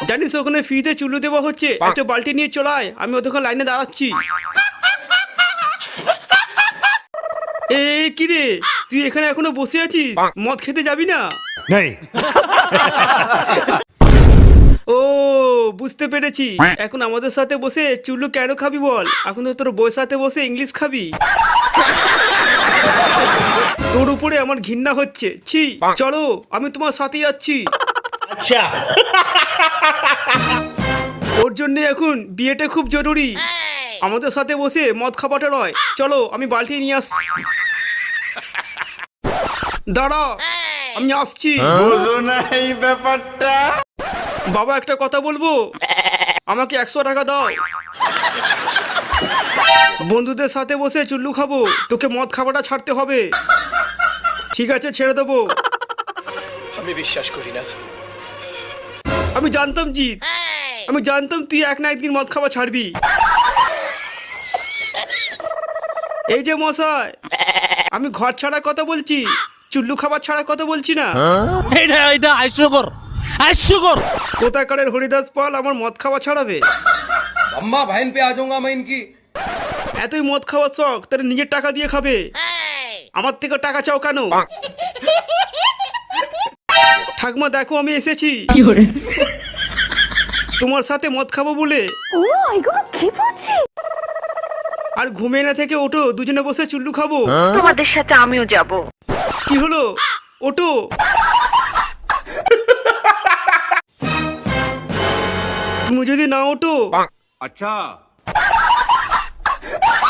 জানিস ওখানে ফ্রিতে চুল্লু দেওয়া হচ্ছে, একটা বালতি নিয়ে চলায়, আমি ওদের লাইনে দাঁড়াচ্ছি। এই কি রে, তুই এখানে এখনো বসে আছিস? মদ খেতে যাবি না? ও বুঝতে পেরেছি, এখন আমাদের সাথে বসে চুল্লু কেন খাবি বল? এখন তো তোর বউয়ের সাথে বসে ইংলিশ খাবি। তোর উপরে আমার ঘৃণা হচ্ছে, ছি। চলো আমি তোমার সাথে যাচ্ছি। আচ্ছা, ওর জন্য এখন বিয়েটা খুব জরুরি, আমাদের সাথে বসে মদ খাবাটা নয়। চলো আমি বালতি নিয়ে আসছি। দাঁড়া আমি আসছি। বুঝো না এই ব্যাপারটা? বাবা একটা কথা বলবো, আমাকে 100 টাকা দাও। বন্ধুদের সাথে বসে চুল্লু খাবো, তোকে মদ খাবাটা ছাড়তে হবে। ঠিক আছে ছেড়ে দেবো। আমি বিশ্বাস করি না। আমি জানতাম জিৎ, আমি জানতাম তুই এক না একদিন মদ খাওয়া ছাড়বি। এই যে মশাই, আমি ঘর ছাড়া কথা বলছি, চুল্লু খাবার ছাড়া কথা বলছি না। এটা হাস্যকর। কোথাকারের হরিদাস পাল আমার মদ খাওয়া ছাড়াবে? अम्मा बहन पे आ जाऊंगा मैं इनकी। এতই মদ খাওয়ার শখ, তাহলে নিজের টাকা দিয়ে খাবে। আমার থেকে টাকা চাও কেন? ঠাকমা দেখো আমি এসেছি তোমার সাথে মদ খাবো বলে। আর ঘুমিয়ে না থেকে ওঠো, দুজনে বসে চুল্লু খাবো। তোমাদের সাথে আমিও যাব। কি হলো, ওঠো। তুমি যদি না ওঠো আচ্ছা,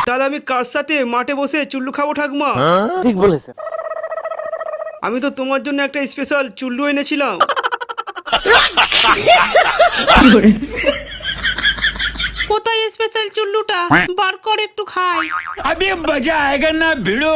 তাহলে আমি কার সাথে মাঠে বসে চুল্লু খাবো ঠাকমা? ঠিক বলেছে। আমি তো তোমার জন্য একটা স্পেশাল চুল্লু এনেছিলাম। কোথায় স্পেশাল চুল্লুটা? বার কর একটু খাই। अभी मजा आएगा ना भिड़ो।